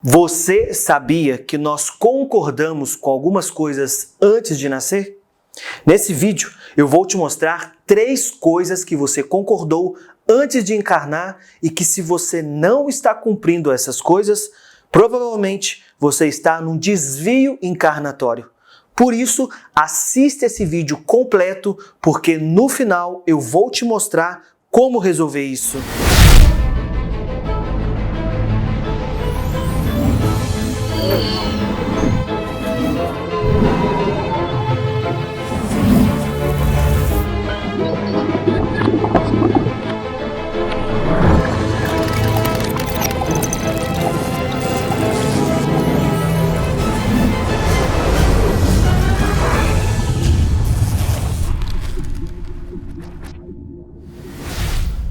Você sabia que nós concordamos com algumas coisas antes de nascer? Nesse vídeo, eu vou te mostrar 3 coisas que você concordou antes de encarnar e que, se você não está cumprindo essas coisas, provavelmente você está num desvio encarnatório. Por isso, assista esse vídeo completo, porque no final eu vou te mostrar como resolver isso.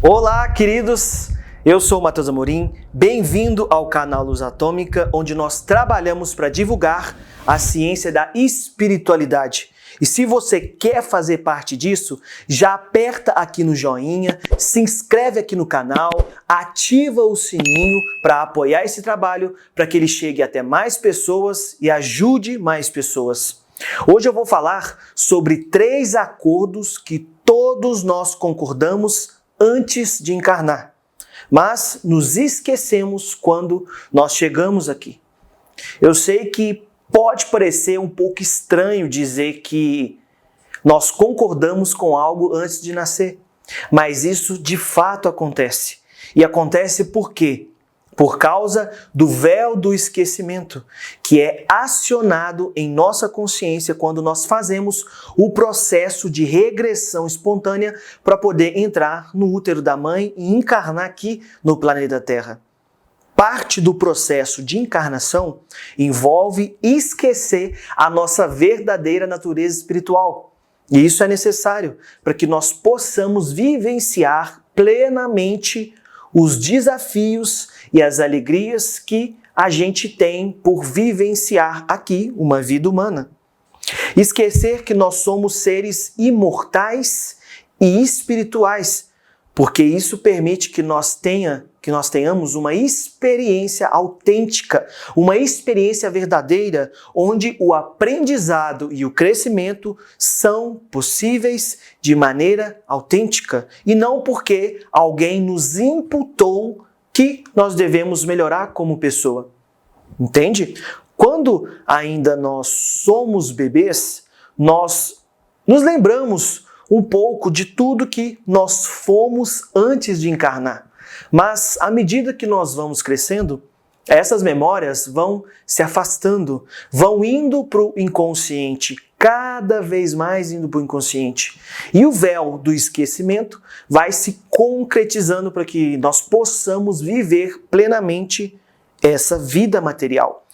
Olá, queridos! Eu sou o Matheus Amorim, bem-vindo ao canal Luz Atômica, onde nós trabalhamos para divulgar a ciência da espiritualidade. E se você quer fazer parte disso, já aperta aqui no joinha, se inscreve aqui no canal, ativa o sininho para apoiar esse trabalho, para que ele chegue até mais pessoas e ajude mais pessoas. Hoje eu vou falar sobre 3 acordos que todos nós concordamos antes de encarnar, mas nos esquecemos quando nós chegamos aqui. Eu sei que pode parecer um pouco estranho dizer que nós concordamos com algo antes de nascer, mas isso de fato acontece. E acontece por quê? Por causa do véu do esquecimento, que é acionado em nossa consciência quando nós fazemos o processo de regressão espontânea para poder entrar no útero da mãe e encarnar aqui no planeta Terra. Parte do processo de encarnação envolve esquecer a nossa verdadeira natureza espiritual. E isso é necessário para que nós possamos vivenciar plenamente os desafios e as alegrias que a gente tem por vivenciar aqui uma vida humana. Esquecer que nós somos seres imortais e espirituais, porque isso permite que nós tenhamos uma experiência autêntica, uma experiência verdadeira, onde o aprendizado e o crescimento são possíveis de maneira autêntica e não porque alguém nos imputou que nós devemos melhorar como pessoa. Entende? Quando ainda nós somos bebês, nós nos lembramos um pouco de tudo que nós fomos antes de encarnar. Mas à medida que nós vamos crescendo, essas memórias vão se afastando, vão indo para o inconsciente, cada vez mais indo para o inconsciente. E o véu do esquecimento vai se concretizando para que nós possamos viver plenamente essa vida material.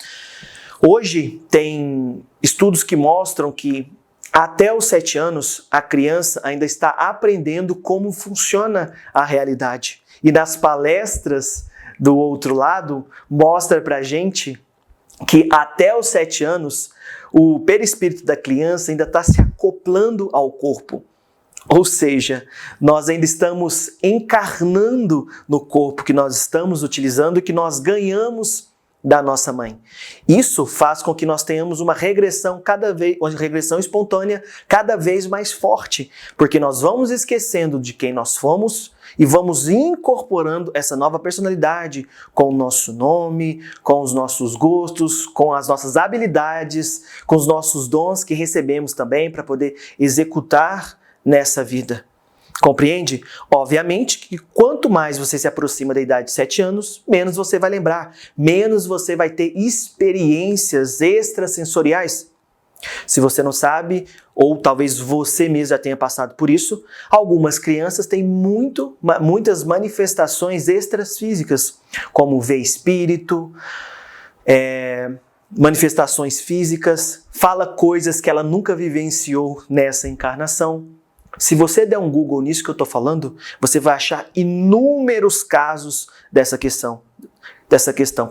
Hoje tem estudos que mostram que até os 7 anos a criança ainda está aprendendo como funciona a realidade. E nas palestras do outro lado, mostra pra gente que até os 7 anos, o perispírito da criança ainda está se acoplando ao corpo. Ou seja, nós ainda estamos encarnando no corpo que nós estamos utilizando e que nós ganhamos da nossa mãe. Isso faz com que nós tenhamos uma regressão espontânea cada vez mais forte, porque nós vamos esquecendo de quem nós fomos e vamos incorporando essa nova personalidade com o nosso nome, com os nossos gostos, com as nossas habilidades, com os nossos dons que recebemos também para poder executar nessa vida. Compreende? Obviamente que quanto mais você se aproxima da idade de 7 anos, menos você vai lembrar, menos você vai ter experiências extrasensoriais. Se você não sabe, ou talvez você mesmo já tenha passado por isso, algumas crianças têm muitas manifestações extrafísicas, como ver espírito, manifestações físicas, fala coisas que ela nunca vivenciou nessa encarnação. Se você der um Google nisso que eu estou falando, você vai achar inúmeros casos dessa questão.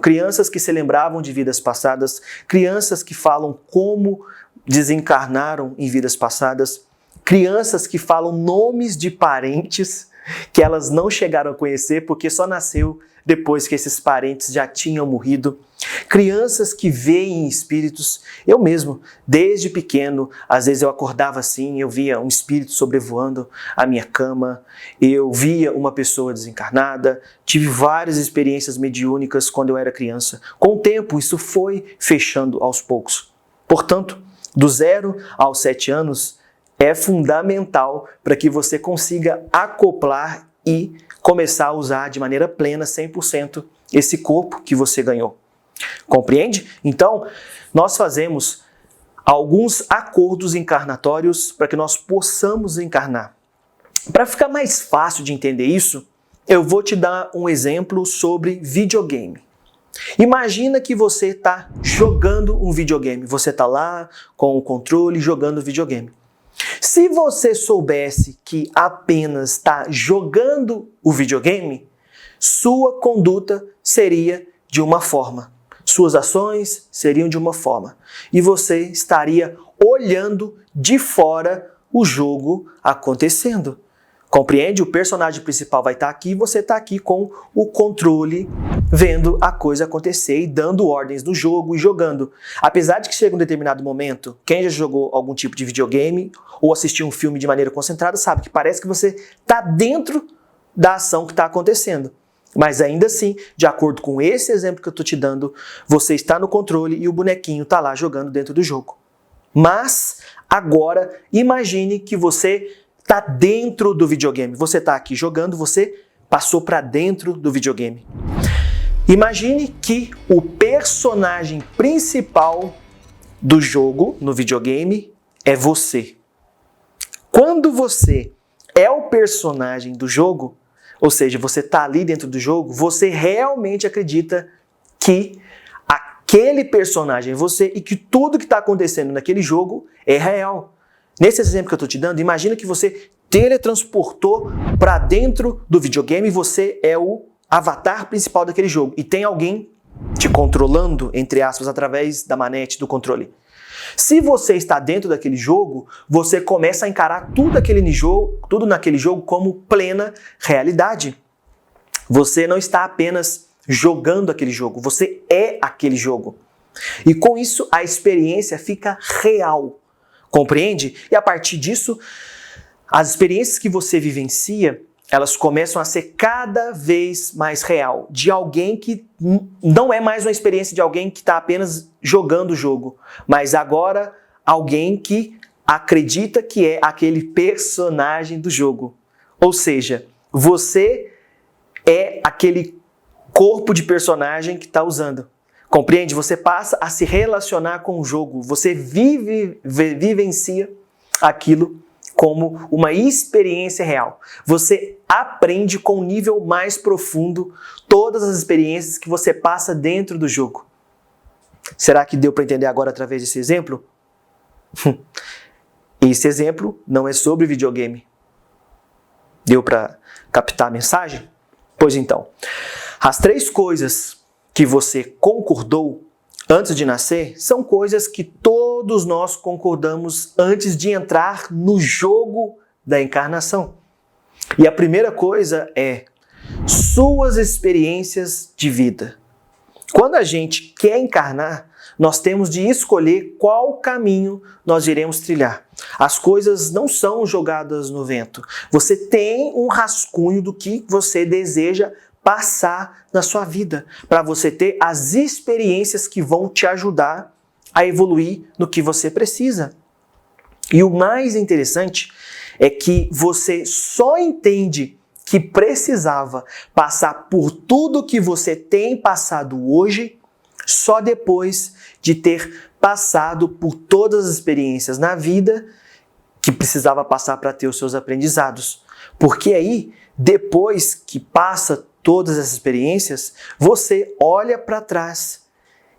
Crianças que se lembravam de vidas passadas, crianças que falam como desencarnaram em vidas passadas, crianças que falam nomes de parentes que elas não chegaram a conhecer porque só nasceu depois que esses parentes já tinham morrido. Crianças que veem espíritos, eu mesmo, desde pequeno, às vezes eu acordava assim, eu via um espírito sobrevoando a minha cama, eu via uma pessoa desencarnada, tive várias experiências mediúnicas quando eu era criança. Com o tempo, isso foi fechando aos poucos. Portanto, do 0 aos 7 anos, é fundamental para que você consiga acoplar e começar a usar de maneira plena, 100%, esse corpo que você ganhou. Compreende? Então, nós fazemos alguns acordos encarnatórios para que nós possamos encarnar. Para ficar mais fácil de entender isso, eu vou te dar um exemplo sobre videogame. Imagina que você está jogando um videogame. Você está lá com o controle jogando videogame. Se você soubesse que apenas está jogando o videogame, sua conduta seria de uma forma. Suas ações seriam de uma forma. E você estaria olhando de fora o jogo acontecendo. Compreende? O personagem principal vai estar aqui e você está aqui com o controle, vendo a coisa acontecer e dando ordens no jogo e jogando. Apesar de que chega um determinado momento, quem já jogou algum tipo de videogame ou assistiu um filme de maneira concentrada sabe que parece que você está dentro da ação que está acontecendo. Mas ainda assim, de acordo com esse exemplo que eu estou te dando, você está no controle e o bonequinho está lá jogando dentro do jogo. Mas, agora, imagine que você está dentro do videogame. Você está aqui jogando, você passou para dentro do videogame. Imagine que o personagem principal do jogo, no videogame, é você. Quando você é o personagem do jogo, ou seja, você está ali dentro do jogo, você realmente acredita que aquele personagem é você e que tudo que está acontecendo naquele jogo é real. Nesse exemplo que eu estou te dando, imagina que você teletransportou para dentro do videogame e você é o avatar principal daquele jogo. E tem alguém te controlando, entre aspas, através da manete do controle. Se você está dentro daquele jogo, você começa a encarar tudo naquele jogo como plena realidade. Você não está apenas jogando aquele jogo, você é aquele jogo. E com isso a experiência fica real. Compreende? E a partir disso, as experiências que você vivencia, elas começam a ser cada vez mais real. De alguém que não é mais uma experiência de alguém que está apenas jogando o jogo, mas agora alguém que acredita que é aquele personagem do jogo. Ou seja, você é aquele corpo de personagem que está usando. Compreende? Você passa a se relacionar com o jogo. Você vivencia aquilo como uma experiência real. Você aprende com um nível mais profundo todas as experiências que você passa dentro do jogo. Será que deu para entender agora através desse exemplo? Esse exemplo não é sobre videogame. Deu para captar a mensagem? Pois então, as 3 coisas que você concordou antes de nascer são coisas que todos nós concordamos antes de entrar no jogo da encarnação. E a primeira coisa é suas experiências de vida. Quando a gente quer encarnar, nós temos de escolher qual caminho nós iremos trilhar. As coisas não são jogadas no vento. Você tem um rascunho do que você deseja passar na sua vida, para você ter as experiências que vão te ajudar a evoluir no que você precisa. E o mais interessante é que você só entende que precisava passar por tudo que você tem passado hoje só depois de ter passado por todas as experiências na vida que precisava passar para ter os seus aprendizados. Porque aí, depois que passa todas essas experiências, você olha para trás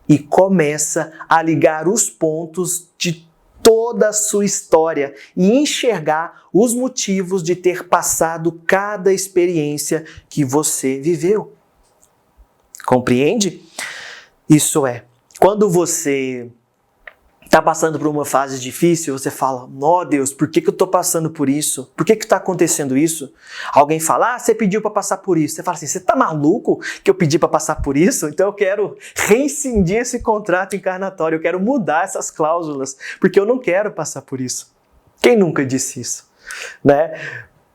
e começa a ligar os pontos de toda a sua história e enxergar os motivos de ter passado cada experiência que você viveu. Compreende? Isso é, quando você está passando por uma fase difícil, você fala, ó Deus, por que eu estou passando por isso? Por que está acontecendo isso? Alguém fala, você pediu para passar por isso. Você fala assim, você está maluco que eu pedi para passar por isso? Então eu quero rescindir esse contrato encarnatório, eu quero mudar essas cláusulas, porque eu não quero passar por isso. Quem nunca disse isso? Né?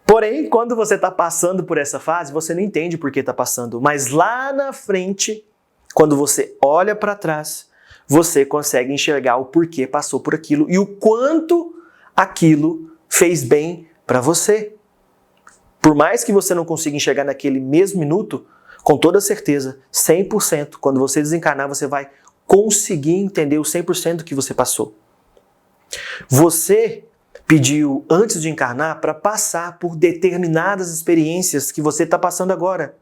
Porém, quando você está passando por essa fase, você não entende por que está passando. Mas lá na frente, quando você olha para trás, você consegue enxergar o porquê passou por aquilo e o quanto aquilo fez bem para você. Por mais que você não consiga enxergar naquele mesmo minuto, com toda certeza, 100%, quando você desencarnar, você vai conseguir entender o 100% do que você passou. Você pediu, antes de encarnar, para passar por determinadas experiências que você está passando agora.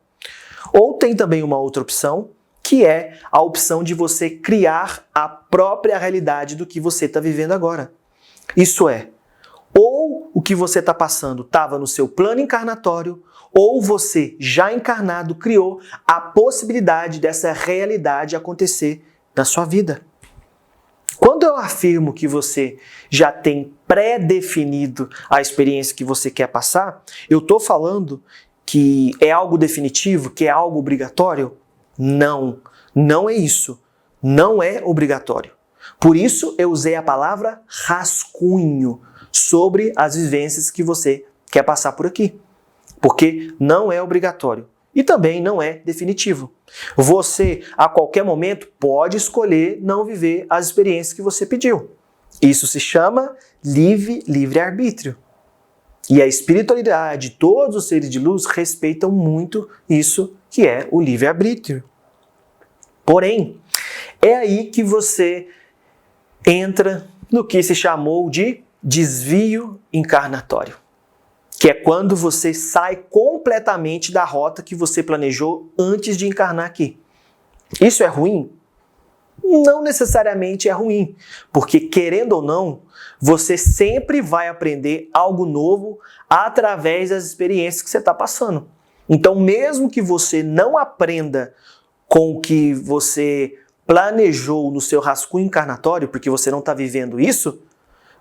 Ou tem também uma outra opção, que é a opção de você criar a própria realidade do que você está vivendo agora. Isso é, ou o que você está passando estava no seu plano encarnatório, ou você, já encarnado, criou a possibilidade dessa realidade acontecer na sua vida. Quando eu afirmo que você já tem pré-definido a experiência que você quer passar, eu estou falando que é algo definitivo, que é algo obrigatório? Não, não é isso. Não é obrigatório. Por isso eu usei a palavra rascunho sobre as vivências que você quer passar por aqui. Porque não é obrigatório. E também não é definitivo. Você, a qualquer momento, pode escolher não viver as experiências que você pediu. Isso se chama livre-arbítrio. E a espiritualidade, todos os seres de luz respeitam muito isso que é o livre-arbítrio. Porém, é aí que você entra no que se chamou de desvio encarnatório. Que é quando você sai completamente da rota que você planejou antes de encarnar aqui. Isso é ruim? Não necessariamente é ruim, porque querendo ou não, você sempre vai aprender algo novo através das experiências que você está passando. Então, mesmo que você não aprenda com o que você planejou no seu rascunho encarnatório, porque você não está vivendo isso,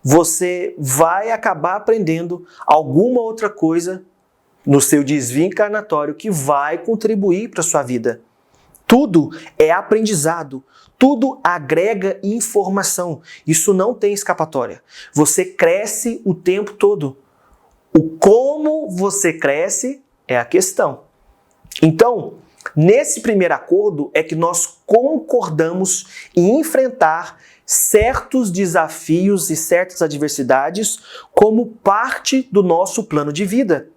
você vai acabar aprendendo alguma outra coisa no seu desvio encarnatório que vai contribuir para a sua vida. Tudo é aprendizado, tudo agrega informação. Isso não tem escapatória. Você cresce o tempo todo. O como você cresce é a questão. Então, nesse primeiro acordo é que nós concordamos em enfrentar certos desafios e certas adversidades como parte do nosso plano de vida.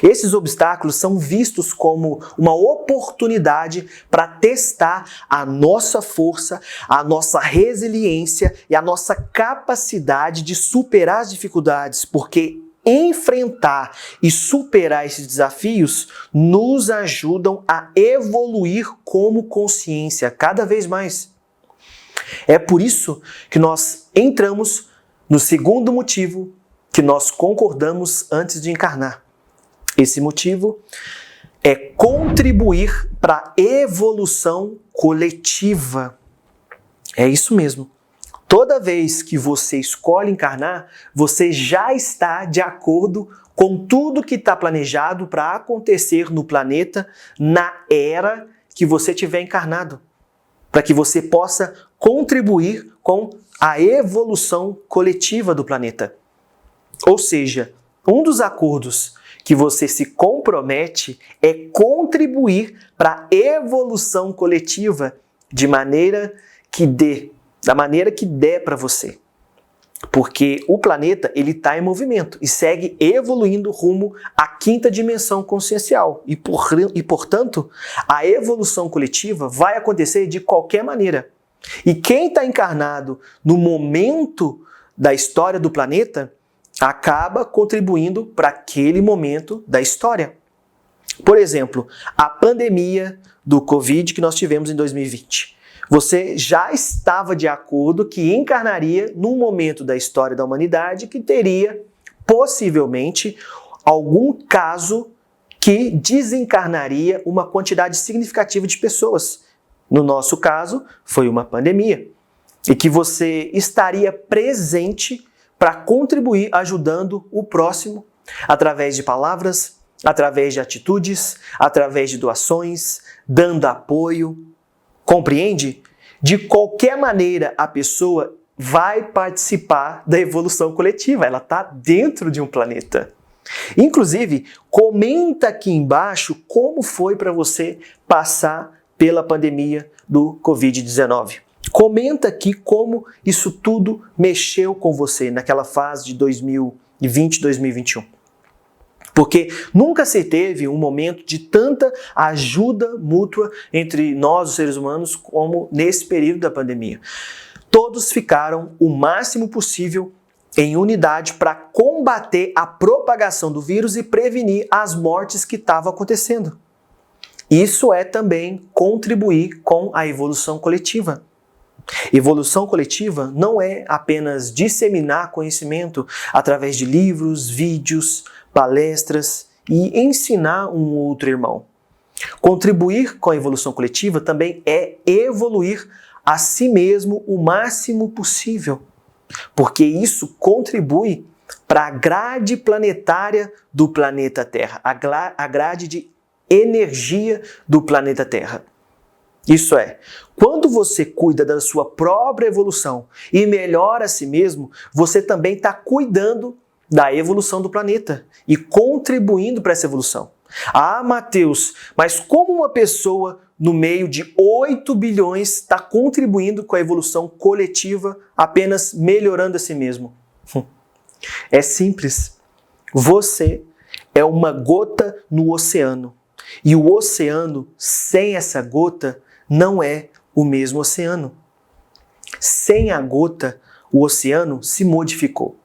Esses obstáculos são vistos como uma oportunidade para testar a nossa força, a nossa resiliência e a nossa capacidade de superar as dificuldades, porque enfrentar e superar esses desafios nos ajudam a evoluir como consciência cada vez mais. É por isso que nós entramos no segundo motivo que nós concordamos antes de encarnar. Esse motivo é contribuir para a evolução coletiva. É isso mesmo. Toda vez que você escolhe encarnar, você já está de acordo com tudo que está planejado para acontecer no planeta na era que você tiver encarnado, para que você possa contribuir com a evolução coletiva do planeta. Ou seja, um dos acordos que você se compromete é contribuir para a evolução coletiva da maneira que der para você. Porque o planeta ele está em movimento e segue evoluindo rumo à quinta dimensão consciencial. E, portanto, a evolução coletiva vai acontecer de qualquer maneira. E quem está encarnado no momento da história do planeta acaba contribuindo para aquele momento da história. Por exemplo, a pandemia do Covid que nós tivemos em 2020. Você já estava de acordo que encarnaria num momento da história da humanidade que teria, possivelmente, algum caso que desencarnaria uma quantidade significativa de pessoas. No nosso caso, foi uma pandemia. e que você estaria presente para contribuir ajudando o próximo através de palavras, através de atitudes, através de doações, dando apoio. Compreende? De qualquer maneira, a pessoa vai participar da evolução coletiva. Ela está dentro de um planeta. Inclusive, comenta aqui embaixo como foi para você passar pela pandemia do Covid-19. Comenta aqui como isso tudo mexeu com você naquela fase de 2020, 2021. Porque nunca se teve um momento de tanta ajuda mútua entre nós, os seres humanos, como nesse período da pandemia. Todos ficaram o máximo possível em unidade para combater a propagação do vírus e prevenir as mortes que estavam acontecendo. Isso é também contribuir com a evolução coletiva. Evolução coletiva não é apenas disseminar conhecimento através de livros, vídeos, palestras e ensinar um outro irmão. Contribuir com a evolução coletiva também é evoluir a si mesmo o máximo possível, porque isso contribui para a grade planetária do planeta Terra, a grade de energia do planeta Terra. Isso é, quando você cuida da sua própria evolução e melhora a si mesmo, você também está cuidando da evolução do planeta e contribuindo para essa evolução. Ah, Mateus, mas como uma pessoa no meio de 8 bilhões está contribuindo com a evolução coletiva apenas melhorando a si mesmo? É simples. Você é uma gota no oceano. E o oceano, sem essa gota, não é o mesmo oceano. Sem a gota, o oceano se modificou.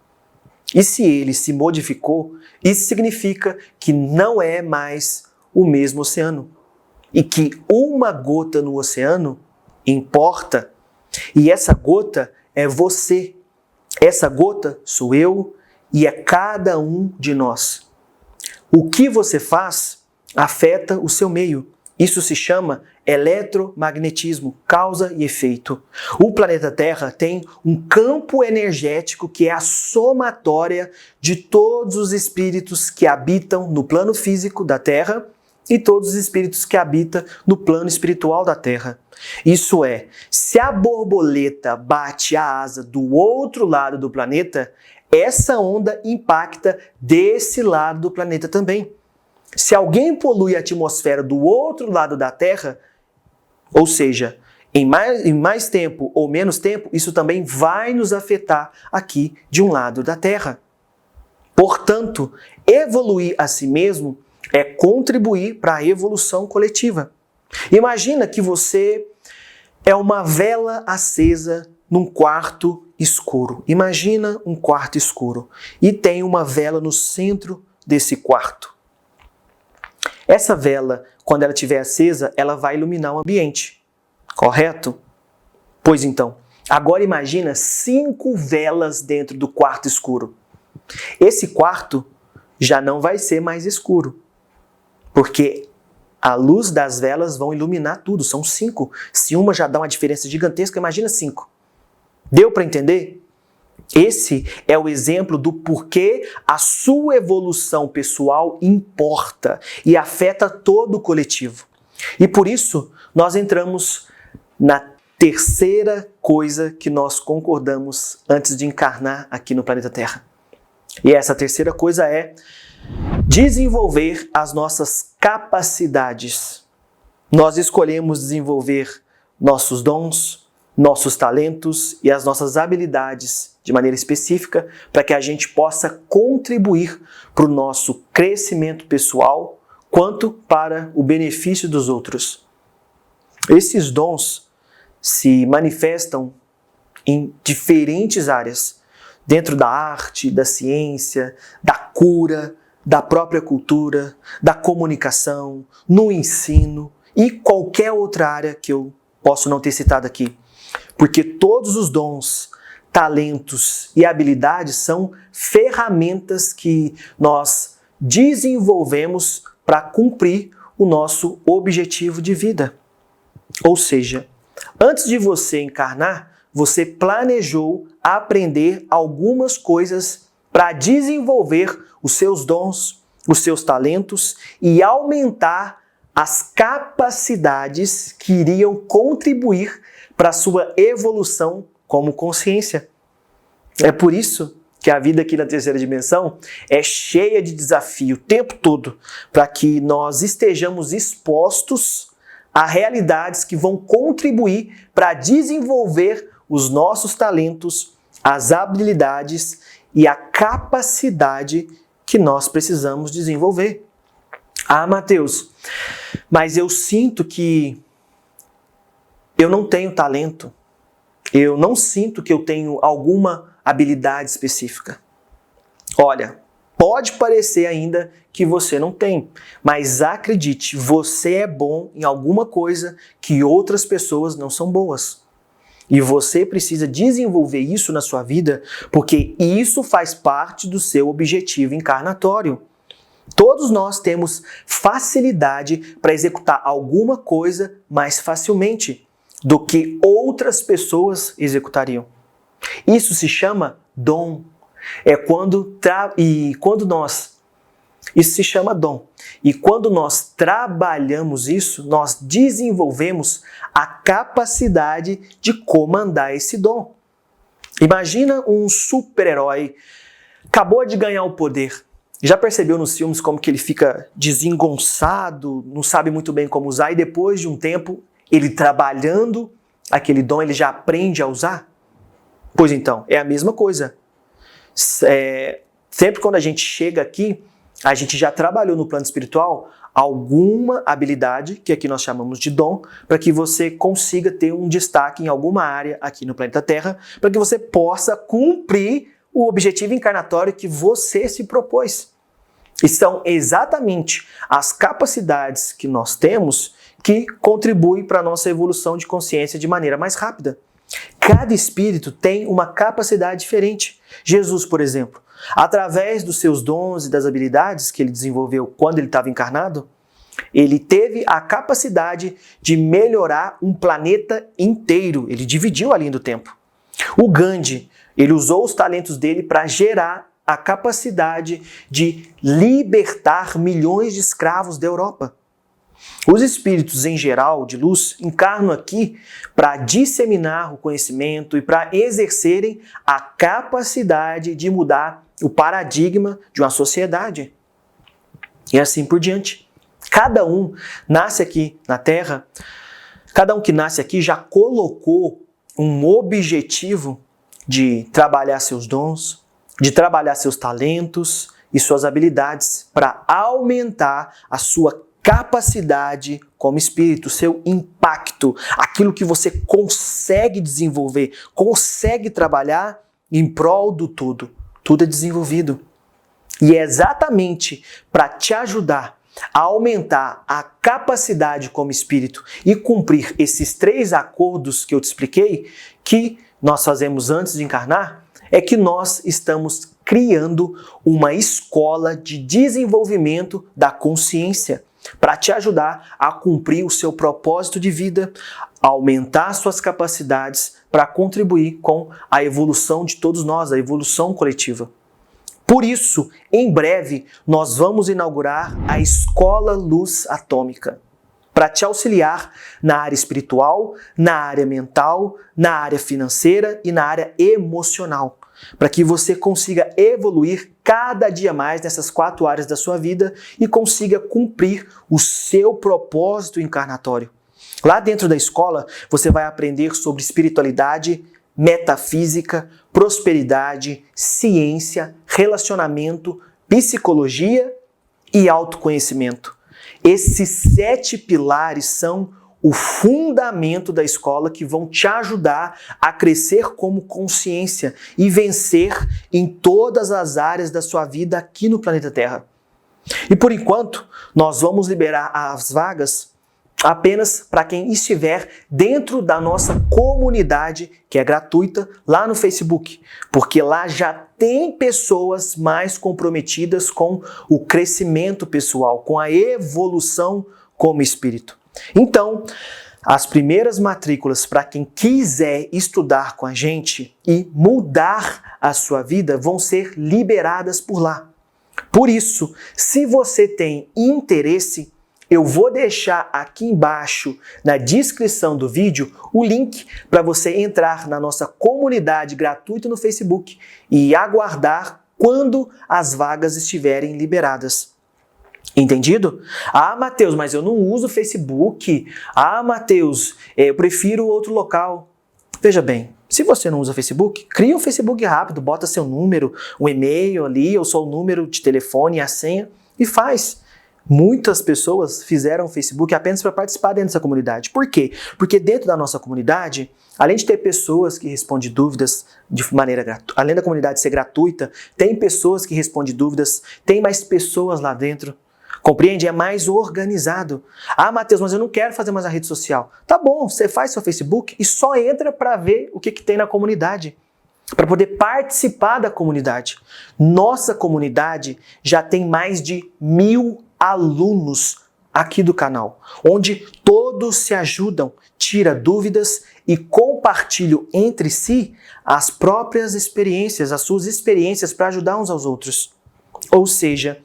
E se ele se modificou, isso significa que não é mais o mesmo oceano. E que uma gota no oceano importa. E essa gota é você. Essa gota sou eu e é cada um de nós. O que você faz afeta o seu meio. Isso se chama eletromagnetismo, causa e efeito. O planeta Terra tem um campo energético que é a somatória de todos os espíritos que habitam no plano físico da Terra e todos os espíritos que habitam no plano espiritual da Terra. Isso é, se a borboleta bate a asa do outro lado do planeta, essa onda impacta desse lado do planeta também. Se alguém polui a atmosfera do outro lado da Terra, ou seja, em mais tempo ou menos tempo, isso também vai nos afetar aqui de um lado da Terra. Portanto, evoluir a si mesmo é contribuir para a evolução coletiva. Imagina que você é uma vela acesa num quarto escuro. Imagina um quarto escuro e tem uma vela no centro desse quarto. Essa vela, quando ela estiver acesa, ela vai iluminar o ambiente, correto? Pois então, agora imagina 5 velas dentro do quarto escuro. Esse quarto já não vai ser mais escuro, porque a luz das velas vão iluminar tudo, são 5. Se uma já dá uma diferença gigantesca, imagina 5. Deu para entender? Esse é o exemplo do porquê a sua evolução pessoal importa e afeta todo o coletivo. E por isso, nós entramos na terceira coisa que nós concordamos antes de encarnar aqui no planeta Terra. E essa terceira coisa é desenvolver as nossas capacidades. Nós escolhemos desenvolver nossos dons, nossos talentos e as nossas habilidades de maneira específica para que a gente possa contribuir para o nosso crescimento pessoal quanto para o benefício dos outros. Esses dons se manifestam em diferentes áreas, dentro da arte, da ciência, da cura, da própria cultura, da comunicação, no ensino e qualquer outra área que eu posso não ter citado aqui. Porque todos os dons, talentos e habilidades são ferramentas que nós desenvolvemos para cumprir o nosso objetivo de vida. Ou seja, antes de você encarnar, você planejou aprender algumas coisas para desenvolver os seus dons, os seus talentos e aumentar as capacidades que iriam contribuir para a sua evolução como consciência. É por isso que a vida aqui na terceira dimensão é cheia de desafio o tempo todo, para que nós estejamos expostos a realidades que vão contribuir para desenvolver os nossos talentos, as habilidades e a capacidade que nós precisamos desenvolver. Ah, Mateus, mas eu sinto que eu não tenho talento. Eu não sinto que eu tenho alguma habilidade específica. Olha, pode parecer ainda que você não tem, mas acredite, você é bom em alguma coisa que outras pessoas não são boas. E você precisa desenvolver isso na sua vida, porque isso faz parte do seu objetivo encarnatório. Todos nós temos facilidade para executar alguma coisa mais facilmente do que outras pessoas executariam. Isso se chama dom. Isso se chama dom. E quando nós trabalhamos isso, nós desenvolvemos a capacidade de comandar esse dom. Imagina um super-herói, acabou de ganhar o poder. Já percebeu nos filmes como que ele fica desengonçado, não sabe muito bem como usar, e depois de um tempo, ele trabalhando aquele dom, ele já aprende a usar? Pois então, é a mesma coisa. Sempre quando a gente chega aqui, a gente já trabalhou no plano espiritual alguma habilidade, que aqui nós chamamos de dom, para que você consiga ter um destaque em alguma área aqui no planeta Terra, para que você possa cumprir o objetivo encarnatório que você se propôs. E são exatamente as capacidades que nós temos que contribuem para a nossa evolução de consciência de maneira mais rápida. Cada espírito tem uma capacidade diferente. Jesus, por exemplo, através dos seus dons e das habilidades que ele desenvolveu quando ele estava encarnado, ele teve a capacidade de melhorar um planeta inteiro. Ele dividiu a linha do tempo. O Gandhi, ele usou os talentos dele para gerar a capacidade de libertar milhões de escravos da Europa. Os espíritos em geral de luz encarnam aqui para disseminar o conhecimento e para exercerem a capacidade de mudar o paradigma de uma sociedade. E assim por diante. Cada um nasce aqui na Terra, cada um que nasce aqui já colocou um objetivo de trabalhar seus dons, de trabalhar seus talentos e suas habilidades para aumentar a sua capacidade como espírito, seu impacto, aquilo que você consegue desenvolver, consegue trabalhar em prol do todo. Tudo é desenvolvido. E é exatamente para te ajudar a aumentar a capacidade como espírito e cumprir esses 3 acordos que eu te expliquei, que nós fazemos antes de encarnar, é que nós estamos criando uma escola de desenvolvimento da consciência para te ajudar a cumprir o seu propósito de vida, aumentar suas capacidades para contribuir com a evolução de todos nós, a evolução coletiva. Por isso, em breve, nós vamos inaugurar a Escola Luz Atômica, para te auxiliar na área espiritual, na área mental, na área financeira e na área emocional, para que você consiga evoluir cada dia mais nessas 4 áreas da sua vida e consiga cumprir o seu propósito encarnatório. Lá dentro da escola, você vai aprender sobre espiritualidade, metafísica, prosperidade, ciência, relacionamento, psicologia e autoconhecimento. Esses 7 pilares são o fundamento da escola que vão te ajudar a crescer como consciência e vencer em todas as áreas da sua vida aqui no planeta Terra. E por enquanto, nós vamos liberar as vagas apenas para quem estiver dentro da nossa comunidade, que é gratuita, lá no Facebook, porque lá já tem pessoas mais comprometidas com o crescimento pessoal, com a evolução como espírito. Então, As primeiras matrículas para quem quiser estudar com a gente e mudar a sua vida vão ser liberadas por lá. Por isso, se você tem interesse, eu vou deixar aqui embaixo na descrição do vídeo o link para você entrar na nossa comunidade gratuita no Facebook e aguardar quando as vagas estiverem liberadas. Entendido? Ah, Matheus, mas eu não uso o Facebook. Ah, Matheus, eu prefiro outro local. Veja bem, se você não usa Facebook, cria um Facebook rápido, bota seu número, um e-mail ali, ou só o número de telefone e a senha e faz. Muitas pessoas fizeram o Facebook apenas para participar dentro dessa comunidade. Por quê? Porque dentro da nossa comunidade, além de ter pessoas que respondem dúvidas de maneira gratuita, além da comunidade ser gratuita, tem pessoas que respondem dúvidas, tem mais pessoas lá dentro. Compreende? É mais organizado. Ah, Matheus, mas eu não quero fazer mais a rede social. Tá bom, você faz seu Facebook e só entra para ver o que tem na comunidade, para poder participar da comunidade. Nossa comunidade já tem mais de 1000 alunos aqui do canal, onde todos se ajudam, tiram dúvidas e compartilham entre si as próprias experiências, as suas experiências para ajudar uns aos outros. Ou seja,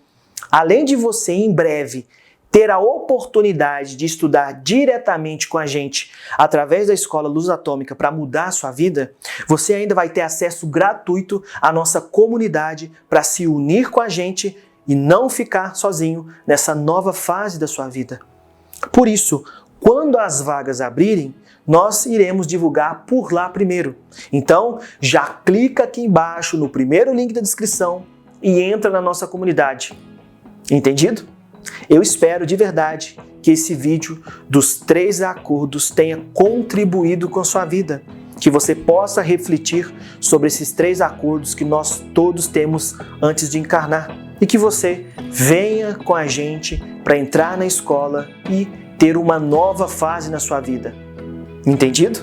além de você em breve ter a oportunidade de estudar diretamente com a gente através da Escola Luz Atômica para mudar a sua vida, você ainda vai ter acesso gratuito à nossa comunidade para se unir com a gente e não ficar sozinho nessa nova fase da sua vida. Por isso, quando as vagas abrirem, nós iremos divulgar por lá primeiro. Então, já clica aqui embaixo no primeiro link da descrição e entra na nossa comunidade. Entendido? Eu espero de verdade que esse vídeo dos 3 acordos tenha contribuído com a sua vida, que você possa refletir sobre esses 3 acordos que nós todos temos antes de encarnar e que você venha com a gente para entrar na escola e ter uma nova fase na sua vida. Entendido?